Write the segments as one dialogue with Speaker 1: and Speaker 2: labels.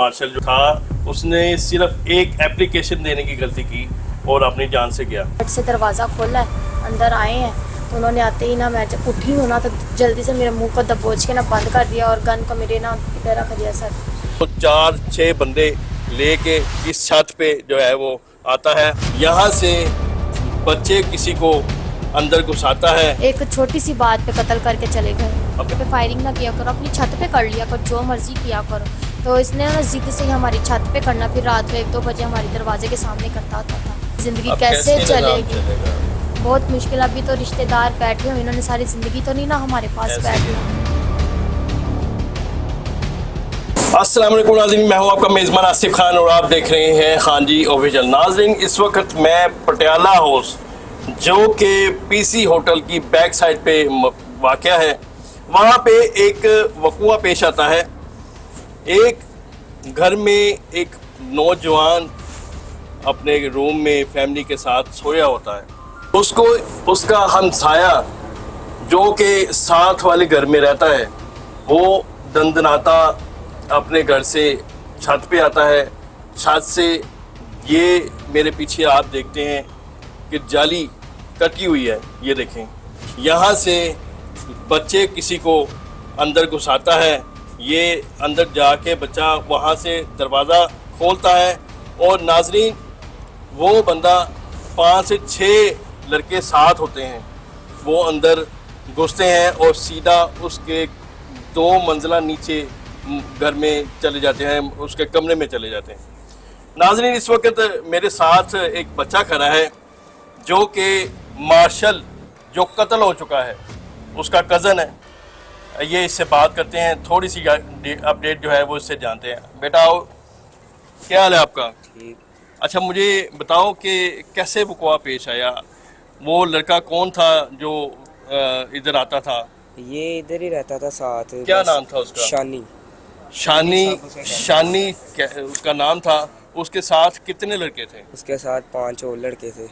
Speaker 1: Martial जो था उसने सिर्फ एक एप्लीकेशन देने की गलती की और अपनी जान से गया।
Speaker 2: से दरवाज़ा खोला है, अंदर आए हैं तो उन्होंने आते ही ना मैं जब उठी हूँ ना तो जल्दी से मेरे मुंह को दबोच के ना बंद कर दिया और गन को मेरे ना इधर रख दिया सर।
Speaker 1: तो 4-6 बंदे लेके इस छत पे जो है वो आता है, यहाँ से बच्चे किसी को अंदर घुसाता है।
Speaker 2: एक छोटी सी बात पे कत्ल करके चले गए। पे फायरिंग ना किया करो, अपनी छत पे कर लिया करो, जो मर्जी किया करो। तो इसने ना जिद से ही हमारी छत पे करना, फिर रात में 1-2 बजे हमारे दरवाजे के सामने करता होता था। जिंदगी कैसे चलेगी, बहुत मुश्किल। अभी तो रिश्तेदार बैठे हुए, इन्होंने सारी जिंदगी तो नहीं ना हमारे पास बैठना।
Speaker 1: अस्सलाम वालेकुम नाज़रीन, मैं हूं आपका मेज़बान आसिफ खान और आप देख रहे हैं खान जी ऑफिशियल। नाज़रीन, इस वक्त मैं पटियाला हाउस जो कि पीसी होटल की बैक साइड पे वाक़या है, वहाँ पे एक वक़ूआ पेश आता है। एक घर में एक नौजवान अपने रूम में फैमिली के साथ सोया होता है। उसको उसका हमसाया जो कि साथ वाले घर में रहता है, वो दंदनाता अपने घर से छत पे आता है। छत से ये मेरे पीछे आप देखते हैं कि जाली कटी हुई है, ये देखें। यहाँ से बच्चे किसी को अंदर घुसाता है, ये अंदर जाके बच्चा वहाँ से दरवाज़ा खोलता है और नाज़रीन वो बंदा 5 से 6 लड़के साथ होते हैं, वो अंदर घुसते हैं और सीधा उसके 2 मंजिला नीचे घर में चले जाते हैं, उसके कमरे में चले जाते हैं। नाज़रीन, इस वक्त मेरे साथ एक बच्चा खड़ा है जो कि मार्शल जो कत्ल हो चुका है उसका कज़न है। ये इससे बात करते हैं, थोड़ी सी अपडेट जो है वो इससे जानते हैं। बेटा आओ, क्या हाल है आपका?
Speaker 3: ठीक।
Speaker 1: अच्छा, मुझे बताओ कि कैसे वक़ूआ पेश आया? वो लड़का कौन था जो इधर आता था?
Speaker 3: ये इधर ही रहता था साथ।
Speaker 1: क्या नाम था उसका? शानी उसका नाम था। उसके साथ कितने लड़के थे?
Speaker 3: उसके साथ 5 और लड़के थे।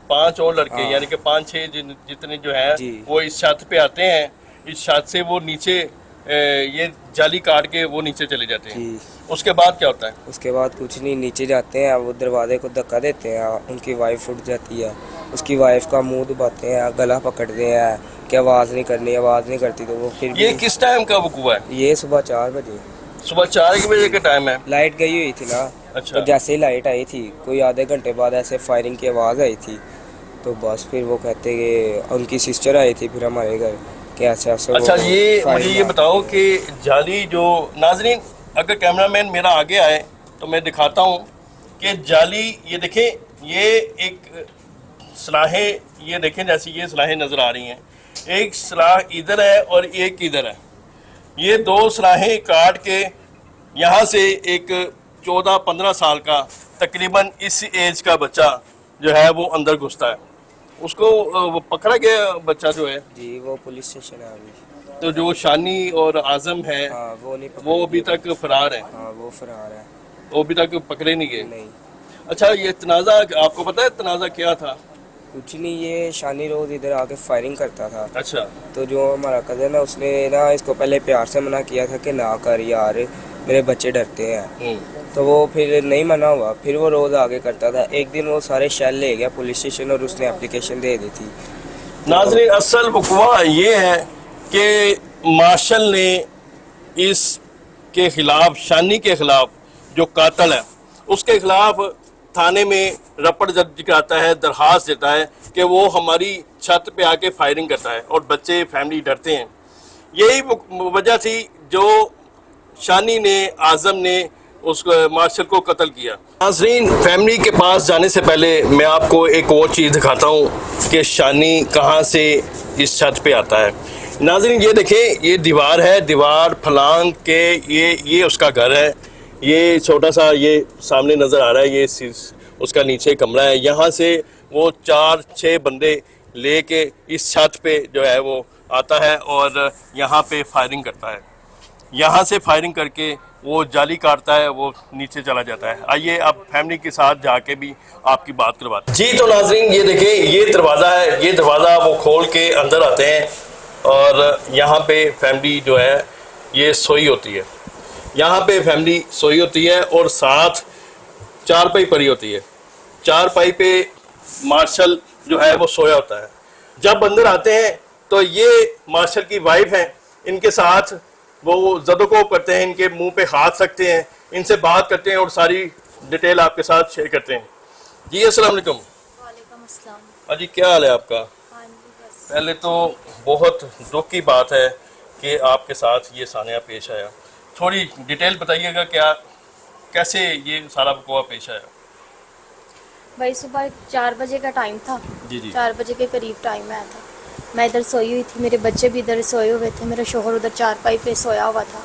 Speaker 1: 5 और लड़के,
Speaker 3: हाँ।
Speaker 1: यानी कि 5-6 जितने जो है
Speaker 3: जी।
Speaker 1: वो इस छत पे आते हैं। इस छत से वो नीचे ये जाली काट के वो नीचे चले जाते हैं।
Speaker 3: जी।
Speaker 1: उसके बाद क्या होता है?
Speaker 3: उसके बाद कुछ नहीं, नीचे जाते हैं, वो दरवाजे को धक्का देते हैं, उनकी वाइफ उठ जाती है, उसकी वाइफ का मुंह दबाते हैं, गला पकड़ते हैं कि आवाज़ नहीं करनी, आवाज़ नहीं करती। तो वो फिर
Speaker 1: ये किस टाइम का वक़ूआ है?
Speaker 3: ये सुबह 4 बजे,
Speaker 1: सुबह 4 बजे का टाइम है।
Speaker 3: लाइट गई हुई थी ना।
Speaker 1: अच्छा।
Speaker 3: तो जैसे ही लाइट आई थी कोई आधे घंटे बाद ऐसे फायरिंग की आवाज़ आई थी। तो बस फिर वो कहते कि उनकी सिस्टर आई थी फिर हमारे घर कि ऐसे ऐसे।
Speaker 1: अच्छा, ये मुझे ये बताओ कि जाली जो, नाज़रीन अगर कैमरामैन मेरा आगे आए तो मैं दिखाता हूँ कि जाली, ये देखें, ये एक सलाहें, ये देखें जैसे ये सलाहें नज़र आ रही हैं। एक सलाह इधर है और एक इधर है। ये 2 सलाहें काट के यहाँ से एक 14-15 साल का तकरीबन इस एज का बच्चा जो है वो अंदर घुसता है। उसको वो पकड़ा गया बच्चा जो है।
Speaker 3: जी, वो पुलिस स्टेशन है अभी।
Speaker 1: तो जो शानी और आज़म है,
Speaker 3: हाँ,
Speaker 1: वो अभी तक फरार है।
Speaker 3: हाँ, वो फरार है।
Speaker 1: वो अभी तक पकड़े नहीं गए।
Speaker 3: नहीं,
Speaker 1: अच्छा, ये तनाज़ा आपको पता है तनाज़ा क्या था?
Speaker 3: कुछ नहीं, ये शानी रोज इधर आके फायरिंग करता था।
Speaker 1: अच्छा।
Speaker 3: तो जो हमारा कज़न है उसने ना इसको पहले प्यार से मना किया था कि ना कर यार, मेरे बच्चे डरते हैं। तो वो फिर नहीं मना हुआ, फिर वो रोज़ आगे करता था। एक दिन वो सारे शेल ले गया पुलिस स्टेशन और उसने एप्लीकेशन दे दी थी।
Speaker 1: नाज़रीन, असल वक़ूआ ये है कि मार्शल ने इस के ख़िलाफ़, शानी के ख़िलाफ़ जो कातिल है उसके ख़िलाफ़ थाने में रपट दर्ज कराता है, दरख्वास्त देता है कि वो हमारी छत पे आके फायरिंग करता है और बच्चे फैमिली डरते हैं। यही वजह थी जो शानी ने, आज़म ने उस मार्शल को कत्ल किया। नाज़रीन, फैमिली के पास जाने से पहले मैं आपको एक और चीज़ दिखाता हूँ कि शानी कहाँ से इस छत पे आता है। नाज़रीन, ये देखें, ये दीवार है, दीवार फलांग के ये उसका घर है। ये छोटा सा ये सामने नज़र आ रहा है, ये उसका नीचे कमरा है। यहाँ से वो 4-6 बंदे लेके इस छत पे जो है वो आता है और यहाँ पे फायरिंग करता है। यहाँ से फायरिंग करके वो जाली काटता है, वो नीचे चला जाता है। आइए अब फैमिली के साथ जाके भी आपकी बात करवाते हैं। जी, तो नाज़रीन ये देखें, ये दरवाज़ा है, ये दरवाज़ा वो खोल के अंदर आते हैं और यहाँ पे फैमिली जो है ये सोई होती है। यहाँ पे फैमिली सोई होती है और साथ चारपाई पड़ी होती है। चारपाई पे मार्शल जो है वो सोया होता है। जब अंदर आते हैं तो ये मार्शल की वाइफ हैं, इनके साथ वो ज़दोको करते हैं, इनके मुंह पे हाथ रखते हैं, इनसे बात करते हैं और सारी डिटेल आपके साथ शेयर करते हैं। जी अस्सलाम वालेकुम।
Speaker 2: वालेकुम अस्सलाम।
Speaker 1: अजी क्या हाल है आपका?
Speaker 2: हाँ जी बस।
Speaker 1: पहले तो बहुत दुख की बात है कि आपके साथ ये सानिया पेश आया। थोड़ी डिटेल बताइएगा क्या कैसे ये सारा वक़्वा पेश आया?
Speaker 2: भाई सुबह 4 बजे का टाइम था।
Speaker 1: जी जी।
Speaker 2: 4 बजे के करीब टाइम आया था। मैं इधर सोई हुई थी, मेरे बच्चे भी इधर सोए हुए थे, मेरा शोहर उधर चारपाई पे सोया हुआ था।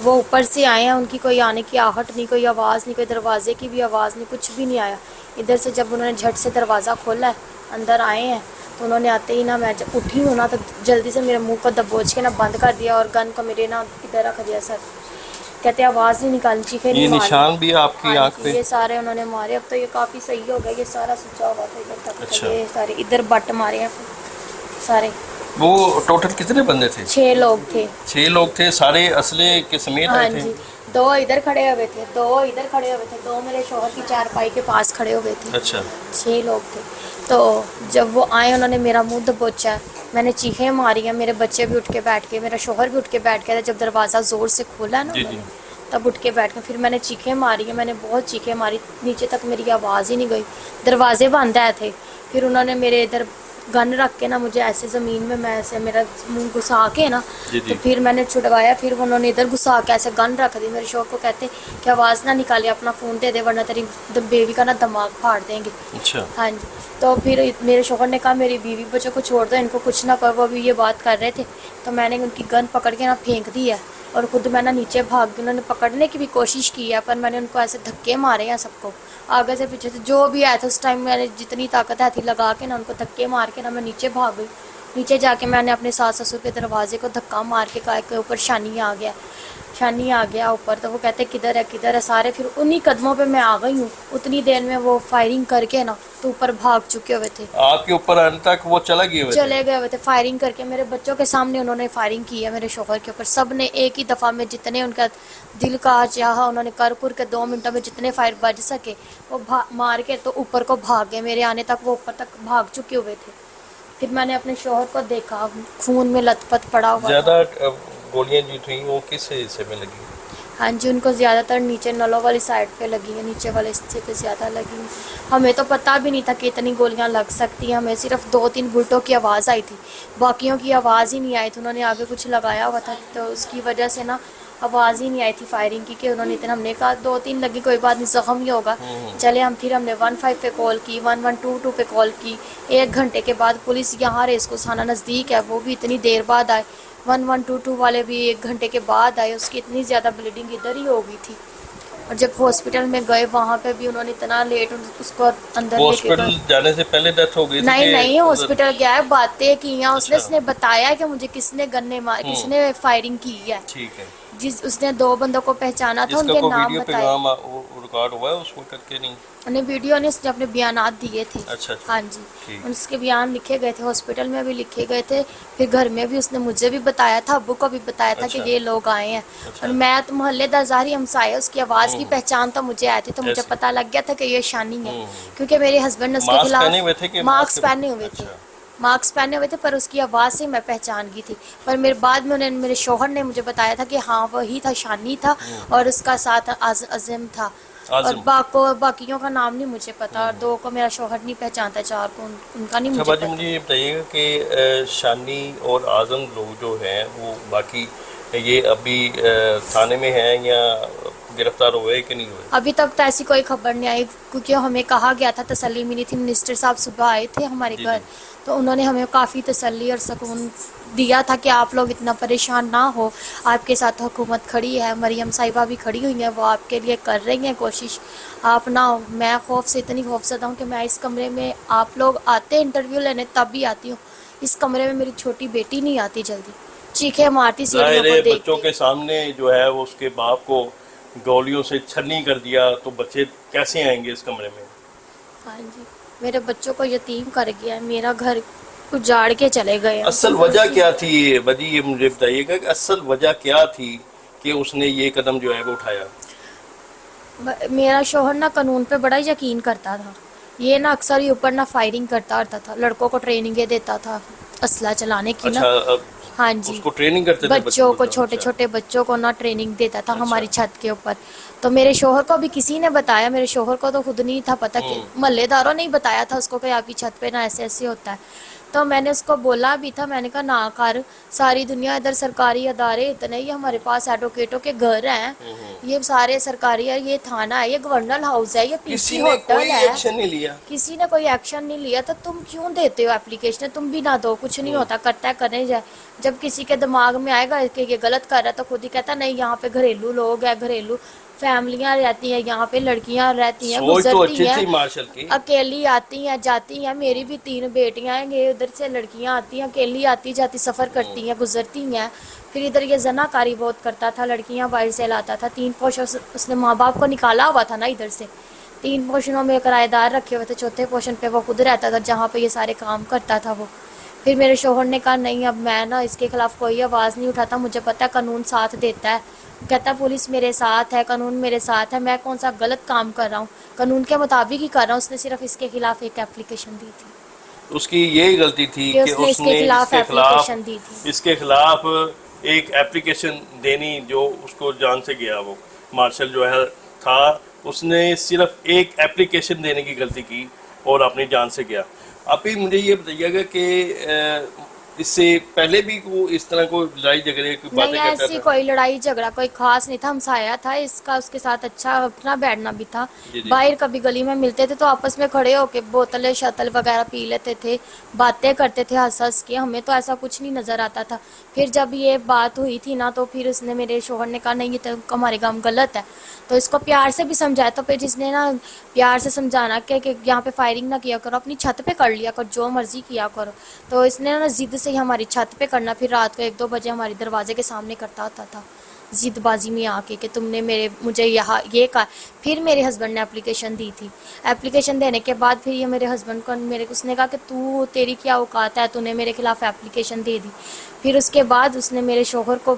Speaker 2: वो ऊपर से आए हैं, उनकी कोई आने की आहट नहीं, कोई आवाज़ नहीं, कोई दरवाजे की भी आवाज़ नहीं, कुछ भी नहीं आया। इधर से जब उन्होंने झट से दरवाज़ा खोला है, अंदर आए हैं, तो उन्होंने आते ही ना, मैं जब उठी हूँ ना तो जल्दी से मेरे मुंह को दबोच के ना बंद कर दिया और गन को मेरे ना इधर रख दिया सर। कहते आवाज़ नहीं निकाली, चीखें
Speaker 1: ये
Speaker 2: नहीं मारी।
Speaker 1: निशान भी है आपकी
Speaker 2: हाँ
Speaker 1: आंख
Speaker 2: जी,
Speaker 1: पे?
Speaker 2: ये सारे उन्होंने मारे। अब तो ये काफ़ी सही हो गया, ये सारा सुचा हुआ था इधर तक।
Speaker 1: अच्छा।
Speaker 2: ये सारे इधर बट मारे हैं सारे।
Speaker 1: वो टोटल कितने बंदे थे?
Speaker 2: 6 लोग थे।
Speaker 1: 6 लोग थे, सारे असले के समेत
Speaker 2: हाँ
Speaker 1: आए थे?
Speaker 2: जी, 2 इधर खड़े हुए थे, 2 इधर खड़े हुए थे, 2 मेरे शोहर की चारपाई के पास खड़े हुए थे।
Speaker 1: अच्छा।
Speaker 2: 6 लोग थे। तो जब वो आए, उन्होंने मेरा मुंह दबोचा, मैंने चीखें मारी हैं, मेरे बच्चे भी उठ के बैठ गए, मेरा शोहर भी उठ के बैठ गया था। जब दरवाज़ा ज़ोर से खोला ना
Speaker 1: जी, जी।
Speaker 2: उन्होंने, तब उठ के बैठ गए। फिर मैंने चीखें मारी हैं, मैंने बहुत चीखें मारी, नीचे तक मेरी आवाज़ ही नहीं गई। दरवाजे बंद आए थे। फिर उन्होंने मेरे इधर गन रख के ना मुझे ऐसे ज़मीन में, मैं ऐसे मेरा मुंह घुसा के ना,
Speaker 1: जी, जी।
Speaker 2: तो फिर मैंने छुड़वाया। फिर उन्होंने इधर घुसा के ऐसे गन रख दी। मेरे शोहर को कहते कि आवाज़ ना निकाले, अपना फ़ोन दे दे वरना तेरी बेबी का ना दिमाग फाड़ देंगे।
Speaker 1: अच्छा।
Speaker 2: हाँ जी। तो फिर मेरे शोहर ने कहा मेरी बीवी बच्चों को छोड़ दो, इनको कुछ ना करो। वो अभी ये बात कर रहे थे तो मैंने उनकी गन पकड़ के ना फेंक दी है और ख़ुद मैं ना नीचे भाग गई। उन्होंने पकड़ने की भी कोशिश की है, पर मैंने उनको ऐसे धक्के मारे हैं सबको, आगे से पीछे से जो भी आया था। उस टाइम मैंने जितनी ताकत है थी लगा के ना उनको धक्के मार के ना मैं नीचे भाग गई। नीचे जाके मैंने अपने सास ससुर के दरवाजे को धक्का मार के कहा कि ऊपर शानी आ गया, शानी आ गया ऊपर। तो वो कहते किधर है सारे। फिर उन्हीं कदमों पे मैं आ गई हूँ। उतनी देर में वो फायरिंग करके ना तो ऊपर भाग चुके हुए थे।
Speaker 1: आपके ऊपर आने तक वो चले गए
Speaker 2: हुए थे फायरिंग करके। मेरे बच्चों के सामने उन्होंने फायरिंग की है मेरे शोहर के ऊपर। सब ने एक ही दफ़ा में, जितने उनका दिल का चाहा उन्होंने कर के 2 मिनटों में जितने फायर बज सके वो मार के तो ऊपर को भाग गए। मेरे आने तक वो ऊपर तक भाग चुके हुए थे। फिर मैंने अपने शोहर को देखा, खून में लथपथ पड़ा हुआ था।
Speaker 1: ज़्यादा गोलियां जो थी वो किस हिस्से में लगी?
Speaker 2: हाँ जी, उनको ज़्यादातर नीचे नलों वाली साइड पे लगी है, नीचे वाले हिस्से पे ज़्यादा लगी है। हमें तो पता भी नहीं था कि इतनी गोलियां लग सकती हैं। हमें सिर्फ 2-3 बुलेटों की आवाज़ आई थी, बाकियों की आवाज़ ही नहीं आई थी। उन्होंने आगे कुछ लगाया हुआ था तो उसकी वजह से ना आवाज़ ही नहीं आई थी फायरिंग की कि उन्होंने इतना। हमने कहा 2-3 लगी, कोई बात नहीं, ज़ख्म ही होगा। चले हम फिर हमने 15 पे कॉल की, 1122 पे कॉल की। 1 घंटे के बाद पुलिस यहाँ रेस्को थाना नज़दीक है, वो भी इतनी देर बाद आए। 1122 वाले भी 1 घंटे के बाद आए। उसकी इतनी ज़्यादा ब्लीडिंग इधर ही हो गई थी। और जब हॉस्पिटल में गए वहाँ पे भी उन्होंने इतना लेट उसको अंदर लेके
Speaker 1: हॉस्पिटल
Speaker 2: गए।
Speaker 1: जाने से पहले डेथ हो गई थी?
Speaker 2: नहीं, हॉस्पिटल गया है, बातें की हैं उसने बताया कि मुझे किसने गन्ने मार, किसने फायरिंग की है।
Speaker 1: ठीक है।
Speaker 2: जिस उसने 2 बंदों को पहचाना था, उनके नाम बताए।
Speaker 1: रिकॉर्ड हुआ है उसको करके नहीं?
Speaker 2: उन्हें वीडियो ने उसने अपने बयानात दिए थे।
Speaker 1: अच्छा।
Speaker 2: हाँ जी, उसके बयान लिखे गए थे, हॉस्पिटल में भी लिखे गए थे, फिर घर में भी उसने मुझे भी बताया था, अब्बू को भी बताया था कि ये लोग आए हैं। और मैं तो मोहल्लेदार ज़ाहिर हमसाए, उसकी आवाज़ की पहचान तो मुझे आई थी, तो मुझे पता लग गया था कि ये शानी है, क्योंकि मेरे हस्बैंड ने उसके खिलाफ मास्क पहने हुए थे। मास्क पहने हुए थे, पर उसकी आवाज़ से मैं पहचान गई थी। पर मेरे बाद में मेरे शोहर ने मुझे बताया था कि हाँ वही था, शानी था, और उसका साथ अज़म था। और बाकियों का नाम नहीं मुझे पता, और 2 को मेरा शोहर नहीं पहचानता, 4 को उनका नहीं मुझे पता।
Speaker 1: मुझे ये बताइएगा कि शानी और आज़म लोग जो हैं वो बाकी ये अभी थाने में हैं या गिरफ्तार हुए कि नहीं हुए?
Speaker 2: अभी तक तो ऐसी कोई खबर नहीं आई, क्योंकि हमें कहा गया था, तसल्ली मिली थी। मिनिस्टर साहब सुबह आए थे हमारे घर, तो उन्होंने हमें काफ़ी तसल्ली और सुकून दिया था कि आप लोग इतना परेशान ना हो, आपके साथ हुकूमत खड़ी है, मरियम साहिबा भी खड़ी हुई हैं, वो आपके लिए कर रही हैं कोशिश, आप ना हो। मैं खौफ से इतनी खौफज़दा हूँ कि मैं इस कमरे में, आप लोग आते इंटरव्यू लेने तब भी आती हूँ, इस कमरे में मेरी छोटी बेटी नहीं आती जल्दी, चीखें मारती सीढ़ियों को देख
Speaker 1: बच्चों के सामने जो है वो उसके बाप को गोलियों से छन्नी कर दिया, तो बच्चे कैसे आएंगे इस कमरे में?
Speaker 2: हाँ जी, मेरे बच्चों को यतीम कर गया, मेरा घर उजाड़ के चले गए।
Speaker 1: असल वजह क्या थी? वजी ये मुझे बताइएगा कि असल वजह क्या थी کہ اس نے یہ قدم جو ہے وہ اٹھایا؟
Speaker 2: میرا شوہر نا قانون پہ بڑا یقین کرتا تھا. یہ نا اکثر ہی اوپر نا فائرنگ کرتا رہتا تھا, لڑکوں کو ٹریننگیں دیتا تھا اسلحہ چلانے کی نا.
Speaker 1: اچھا، اب
Speaker 2: ہاں جی,
Speaker 1: اس کو ٹریننگ کرتے تھے
Speaker 2: بچوں کو,
Speaker 1: اچھا۔
Speaker 2: چھوٹے چھوٹے بچوں کو نا ٹریننگ دیتا تھا
Speaker 1: اچھا۔
Speaker 2: ہماری چھت کے اوپر. تو میرے شوہر کو بھی کسی نے بتایا, میرے شوہر کو تو خود نہیں تھا پتا, کہ محلے داروں نے ہی بتایا تھا اس کو کہ آپ کی چھت پہ نا ایسے ایسے ہوتا ہے. تو میں نے اس کو بولا بھی تھا, میں نے کہا نہ کر, ساری دنیا ادھر سرکاری ادارے اتنے ہی, ہمارے پاس ایڈوکیٹوں کے گھر ہیں, یہ سارے سرکاری ہے, یہ تھانہ ہے, یہ گورنر ہاؤس ہے, یہ پی
Speaker 1: کسی
Speaker 2: سی
Speaker 1: نے
Speaker 2: ہوٹل
Speaker 1: کوئی
Speaker 2: ہے.
Speaker 1: ایکشن نہیں لیا؟
Speaker 2: کسی نے کوئی ایکشن نہیں لیا. تو تم کیوں دیتے ہو اپلیکیشن؟ تم بھی نہ دو, کچھ نہیں ہوتا, کرتا ہے کرنے جائے. جب کسی کے دماغ میں آئے گا کہ یہ غلط کر رہا ہے تو خود ہی کہتا نہیں, یہاں پہ گھریلو لوگ ہیں, گھریلو فیملیاں رہتی ہیں, یہاں پہ لڑکیاں رہتی ہیں,
Speaker 1: سوچ تو اچھی
Speaker 2: گزرتی
Speaker 1: تھی
Speaker 2: ہیں,
Speaker 1: مارشل کی۔
Speaker 2: اکیلی آتی ہیں جاتی ہیں. میری بھی 3 بیٹیاں ہیں, یہ ادھر سے لڑکیاں آتی ہیں, اکیلی آتی جاتی سفر کرتی ہیں, گزرتی ہیں. پھر ادھر یہ زنا کاری بہت کرتا تھا, لڑکیاں باہر سے لاتا تھا. 3 پوشن اس نے ماں باپ کو نکالا ہوا تھا نا ادھر سے, 3 پوشنوں میں کرایہ دار رکھے ہوئے تھے, چوتھے پوشن پہ وہ خود رہتا تھا جہاں پہ یہ سارے کام کرتا تھا وہ. پھر میرے شوہر نے کہا نہیں, اب میں نا اس کے خلاف کوئی آواز نہیں اٹھاتا, مجھے پتہ ہے قانون ساتھ دیتا ہے. کہتا پولیس میرے ساتھ ہے, قانون میرے ساتھ ہے, میں کون سا غلط کام کر رہا ہوں, قانون کے مطابق ہی کر رہا ہوں. اس نے صرف اس کے خلاف ایک اپلیکیشن دی تھی,
Speaker 1: اس کی یہی غلطی تھی
Speaker 2: کہ
Speaker 1: کہ
Speaker 2: اس نے اس کے خلاف اپلیکیشن دی تھی.
Speaker 1: اس کے خلاف ایک اپلیکیشن دینی, جو اس کو جان سے گیا. وہ مارشل جو ہے تھا, اس نے صرف ایک اپلیکیشن دینے کی غلطی کی اور اپنی جان سے گیا. ابھی مجھے یہ بتائیے گا کہ اس سے پہلے بھی وہ اس طرح کوئی لڑائی جھگڑے کی باتیں
Speaker 2: نہیں,
Speaker 1: کرتا
Speaker 2: ایسی
Speaker 1: تھا؟
Speaker 2: کوئی لڑائی جھگڑا کوئی خاص نہیں تھا, ہمسایا تھا اس کا, اس کے ساتھ اچھا اپنا بیٹھنا بھی تھا.
Speaker 1: جی جی۔
Speaker 2: باہر کبھی گلی میں ملتے تھے تو آپس میں کھڑے ہو کے بوتلیں شتل وغیرہ پی لیتے تھے, باتیں کرتے تھے ہنس ہنس کے, ہمیں تو ایسا کچھ نہیں نظر آتا تھا. پھر جب یہ بات ہوئی تھی نا, تو پھر اس نے, میرے شوہر نے کہا نہیں یہ تو ہمارے کام غلط ہے, تو اس کو پیار سے بھی سمجھایا. تو پھر جس نے نا پیار سے سمجھانا کہ یہاں پہ فائرنگ نہ کیا کرو, اپنی چھت پہ کر لیا کرو, جو مرضی کیا کرو. تو اس نے نا ضد سے ہی ہماری چھت پہ کرنا, پھر رات کو 1-2 بجے ہماری دروازے کے سامنے کرتا ہوتا تھا, ضد بازی میں آ کے کہ تم نے مجھے یہاں یہ کہا. پھر میرے ہسبینڈ نے اپلیکیشن دی تھی. اپلیکیشن دینے کے بعد پھر یہ میرے ہسبینڈ کو اس نے کہا کہ تیری کیا اوقات ہے, تو نے میرے خلاف اپلیکیشن دے دی. پھر اس کے بعد اس نے میرے شوہر کو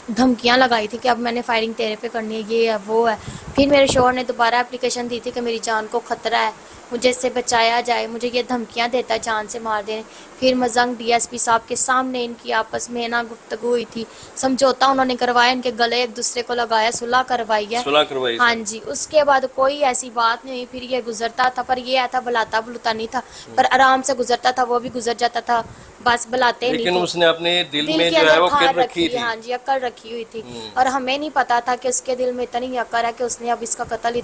Speaker 2: دھمکیاں لگائی تھی کہ اب میں نے فائرنگ تیرے پہ کرنی ہے, یہ ہے وہ ہے. پھر میرے شوہر نے دوبارہ اپلیکیشن دی تھی کہ میری جان کو خطرہ ہے, مجھے اس سے بچایا جائے, مجھے یہ دھمکیاں دیتا ہے جان سے مار دینے. پھر مزنگ ڈی ایس پی صاحب کے سامنے ان کی آپس میں نا گفتگو ہوئی تھی, سمجھوتا انہوں نے کروایا, ان کے گلے ایک دوسرے کو لگایا, صلح کروائی ہے.
Speaker 1: صلح کروائی؟
Speaker 2: ہاں جی. اس کے بعد کوئی ایسی بات نہیں ہوئی. پھر یہ گزرتا تھا, پر یہ ایسا بلاتا بلوتا نہیں تھا, پر آرام سے گزرتا تھا, وہ بھی گزر جاتا تھا, بس بلاتے نہیں
Speaker 1: لیکن
Speaker 2: تھے.
Speaker 1: اس نے اپنے دل میں
Speaker 2: کے
Speaker 1: جو ہے
Speaker 2: اندر
Speaker 1: وہ
Speaker 2: کھار
Speaker 1: کر رکھی تھی.
Speaker 2: ہاں جی, اکڑ رکھی ہوئی تھی. اور ہمیں نہیں پتا تھا کہ اس کے دل میں اتنی اکڑ ہے کہ اس نے اب اس کا قتل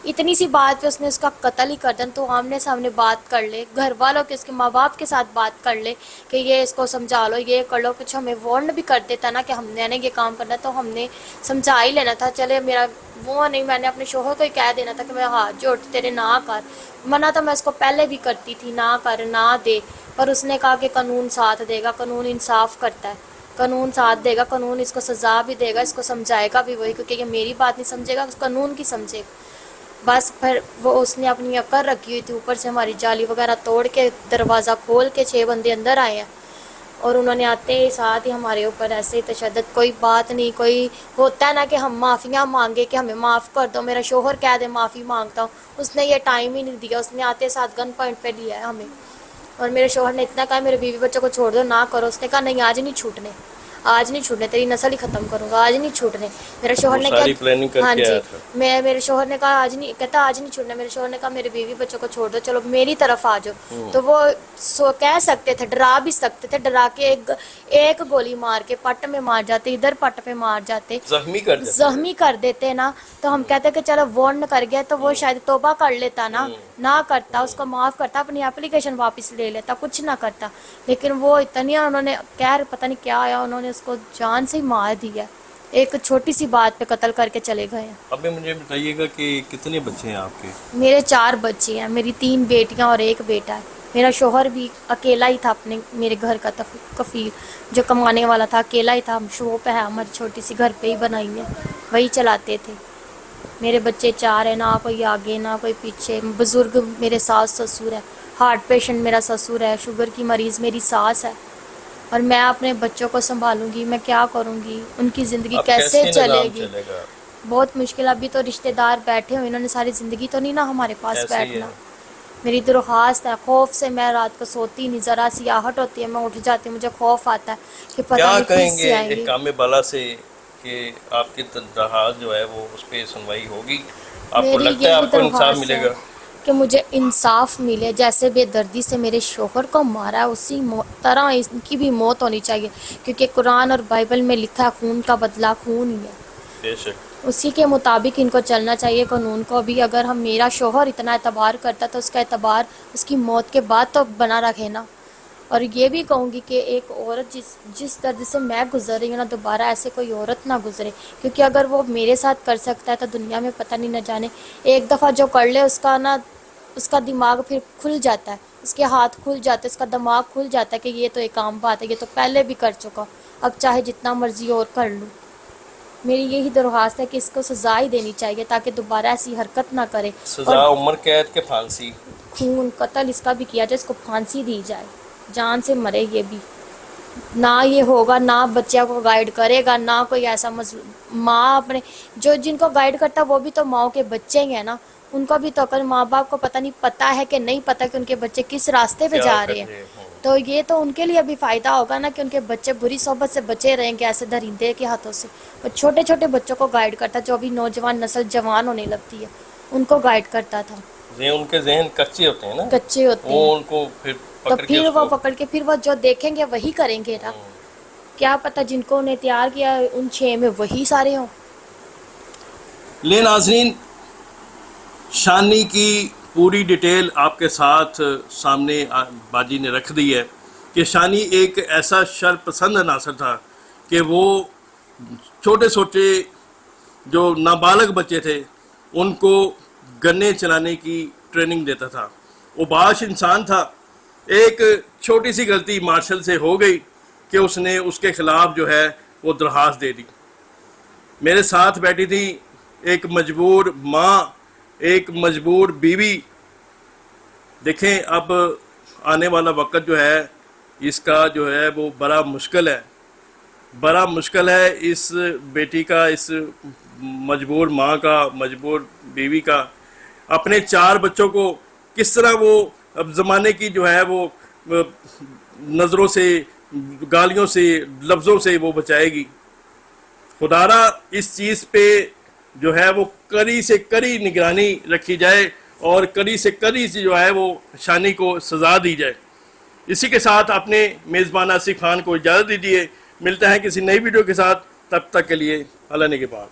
Speaker 2: اتنی سی بات پہ اس نے اس کا قتل ہی کر دیا. تو آمنے سامنے بات کر لے, گھر والوں کے, اس کے ماں باپ کے ساتھ بات کر لے کہ یہ اس کو سمجھا لو, یہ کر لو. کچھ ہمیں وارن بھی کر دیتا نا کہ ہم نے یہ کام کرنا, تو ہم نے سمجھا ہی لینا تھا. چلے میرا وہ نہیں, میں نے اپنے شوہر کو ہی کہہ دینا تھا کہ میں ہاتھ جوڑ تیرے نہ کر. منع تو میں اس کو پہلے بھی کرتی تھی, نہ کر نہ دے, پر اس نے کہا کہ قانون ساتھ دے گا, قانون انصاف کرتا ہے, قانون ساتھ دے گا, قانون اس کو سزا بھی دے گا, اس کو سمجھائے گا بھی وہی, کیونکہ یہ میری بات نہیں سمجھے گا, اس قانون کی سمجھے گا. بس پھر وہ اس نے اپنی اکڑ رکھی ہوئی تھی, اوپر سے ہماری جالی وغیرہ توڑ کے دروازہ کھول کے 6 بندے اندر آئے ہیں, اور انہوں نے آتے ہی ساتھ ہی ہمارے اوپر ایسے ہی تشدد. کوئی بات نہیں, کوئی ہوتا ہے نا کہ ہم معافیاں مانگے کہ ہمیں معاف کر دو, میرا شوہر کہہ دے معافی مانگتا ہوں, اس نے یہ ٹائم ہی نہیں دیا. اس نے آتے ساتھ گن پوائنٹ پہ لیا ہے ہمیں, اور میرے شوہر نے اتنا کہا میرے بیوی بچوں کو چھوڑ دو, نہ کرو. اس نے کہا نہیں آج نہیں چھوٹنے, آج نہیں چھوٹنے, تیری نسل ہی ختم کروں گا, آج نہیں چھوٹنے. میرے شوہر نے
Speaker 1: ساری پلاننگ کر
Speaker 2: ہاں
Speaker 1: کے
Speaker 2: جی,
Speaker 1: آیا تھا.
Speaker 2: میرے شوہر نے کہا آج نہیں, کہتا آج نہیں چھوڑنا. میرے شوہر نے کہا میرے بیوی بچوں کو چھوڑ دو, چلو میری طرف آ جاؤ. تو وہ کہہ سکتے تھے, ڈرا بھی سکتے تھے, ڈرا کے ایک گولی مار کے پٹ میں مار جاتے, ادھر پٹ پہ مار جاتے, زخمی کر دیتے نا. تو ہم کہتے کہ چلو وارن کر گیا تو وہ شاید توبہ کر لیتا نا, نہ کرتا, اس کو معاف کرتا, اپنی اپلیکیشن واپس لے لیتا, کچھ نہ کرتا. لیکن وہ اتنی, انہوں نے پتہ نہیں کیا آیا, انہوں نے اس کو جان سے ہی مار دیا, ایک چھوٹی سی بات پہ قتل کر کے چلے گئے ہیں.
Speaker 1: اب مجھے بتائیے گا کہ کتنے بچے ہیں آپ کے؟
Speaker 2: میرے 4 بچے ہیں, میری 3 بیٹیاں اور 1 بیٹا ہے. میرا شوہر بھی اکیلا ہی تھا, اپنے میرے گھر کا کفیل جو کمانے والا تھا, اکیلا ہی تھا. ہم شاپ ہے ہماری چھوٹی سی, گھر پہ ہی بنائی ہے, وہی چلاتے تھے. میرے بچے 4 ہیں, نہ کوئی آگے نہ کوئی پیچھے. بزرگ میرے ساس سسر ہے, ہارٹ پیشنٹ میرا سسر ہے, شوگر کی مریض میری ساس ہے. اور میں اپنے بچوں کو سنبھالوں گی، میں کیا کروں گی، ان کی زندگی
Speaker 1: اب
Speaker 2: کیسے
Speaker 1: نظام
Speaker 2: چلے گی؟
Speaker 1: چلے گا؟
Speaker 2: بہت مشکل. ابھی تو رشتہ دار بیٹھے ہوئے، انہوں نے ساری زندگی تو نہیں نا ہمارے پاس
Speaker 1: ایسے ہی
Speaker 2: بیٹھنا.
Speaker 1: ہے.
Speaker 2: میری درخواست ہے، خوف سے میں رات کو سوتی نہیں، ذرا سی آہٹ ہوتی ہے میں اٹھ جاتی ہوں، مجھے خوف آتا ہے کہ پتہ
Speaker 1: کیا
Speaker 2: نہیں
Speaker 1: کہیں
Speaker 2: کس
Speaker 1: گے
Speaker 2: سے آئیں گے.
Speaker 1: احکام بالا سے کہ آپ کی درخواست جو ہے وہ اس پہ سنوائی ہوگی؟ آپ کو
Speaker 2: میری
Speaker 1: لگتا ہے
Speaker 2: یہی
Speaker 1: آپ کو انصاف
Speaker 2: درخواست
Speaker 1: ملے
Speaker 2: ہے
Speaker 1: گا؟
Speaker 2: کہ مجھے انصاف ملے. جیسے بے دردی سے میرے شوہر کو مارا ہے اسی طرح ان کی بھی موت ہونی چاہیے، کیونکہ قرآن اور بائبل میں لکھا ہے خون کا بدلہ خون ہی ہے.
Speaker 1: بے شک.
Speaker 2: اسی کے مطابق ان کو چلنا چاہیے قانون کو. بھی اگر ہم میرا شوہر اتنا اعتبار کرتا تو اس کا اعتبار اس کی موت کے بعد تو بنا رکھے نا. اور یہ بھی کہوں گی کہ ایک عورت جس درد سے میں گزر رہی ہوں نا، دوبارہ ایسے کوئی عورت نہ گزرے، کیونکہ اگر وہ میرے ساتھ کر سکتا ہے تو دنیا میں پتہ نہیں نہ جانے. ایک دفعہ جو کر لے اس کا دماغ پھر کھل جاتا ہے، اس کے ہاتھ کھل جاتے ہیں، اس کا دماغ کھل جاتا ہے کہ یہ تو ایک عام بات ہے، یہ تو پہلے بھی کر چکا، اب چاہے جتنا مرضی اور کر لوں. میری یہی درخواست ہے کہ اس کو سزا ہی دینی چاہیے تاکہ دوبارہ ایسی حرکت نہ کرے. اور
Speaker 1: سزا عمر قید کے پھانسی؟
Speaker 2: خون قتل اس کا بھی کیا جائے، اس کو پھانسی دی جائے، جان سے مرے. یہ بھی نہ یہ ہوگا، نہ بچہ کو گائیڈ کرے گا، نہ کوئی ایسا ماں اپنے جن کو گائیڈ کرتا وہ بھی تو ماؤں کے بچے ہی ہیں نا. ان کو بھی تو اگر ماں باپ کو پتہ نہیں، پتہ ہے کہ نہیں پتہ کہ ان کے بچے کس راستے پہ
Speaker 1: کیا
Speaker 2: جا
Speaker 1: کر
Speaker 2: رہے
Speaker 1: رہے
Speaker 2: ہیں،
Speaker 1: ہوں؟
Speaker 2: تو یہ تو ان کے لیے بھی فائدہ ہوگا نا کہ ان کے بچے بری صحبت سے بچے رہیں کہ ایسے درندے کے ہاتھوں سے. اور چھوٹے چھوٹے بچوں کو گائیڈ کرتا، جو بھی نوجوان نسل جوان ہونے لگتی ہے ان کو گائیڈ کرتا تھا.
Speaker 1: ان کے ذہن کچے ہوتے ہیں نا،
Speaker 2: کچے ہوتے
Speaker 1: وہ
Speaker 2: ہیں
Speaker 1: ان کو پھر
Speaker 2: تو
Speaker 1: پکڑ کے
Speaker 2: پھر
Speaker 1: اس
Speaker 2: وہ
Speaker 1: کو.
Speaker 2: پکڑ کے پھر وہ جو دیکھیں گے وہی کریں گے نا. کیا پتہ جن کو انہیں تیار کیا ان 6 میں وہی سارے ہوں.
Speaker 1: لے ناظرین، شانی کی پوری ڈیٹیل آپ کے ساتھ سامنے باجی نے رکھ دی ہے کہ شانی ایک ایسا شر پسند عناصر تھا کہ وہ چھوٹے چھوٹے جو نابالغ بچے تھے ان کو گنے چلانے کی ٹریننگ دیتا تھا. وہ باش انسان تھا. ایک چھوٹی سی غلطی مارشل سے ہو گئی کہ اس نے اس کے خلاف جو ہے وہ درخواست دے دی. میرے ساتھ بیٹھی تھی ایک مجبور ماں، ایک مجبور بیوی. دیکھیں اب آنے والا وقت جو ہے اس کا جو ہے وہ بڑا مشکل ہے اس بیٹی کا، اس مجبور ماں کا، مجبور بیوی کا. اپنے 4 بچوں کو کس طرح وہ اب زمانے کی جو ہے وہ نظروں سے، گالیوں سے، لفظوں سے وہ بچائے گی. خدارا اس چیز پہ جو ہے وہ کڑی سے کڑی نگرانی رکھی جائے اور کڑی سے کڑی جو ہے وہ شانی کو سزا دی جائے. اسی کے ساتھ اپنے میزبان آصف خان کو اجازت دیجیے. ملتا ہے کسی نئی ویڈیو کے ساتھ، تب تک کے لیے اللہ نگہبان.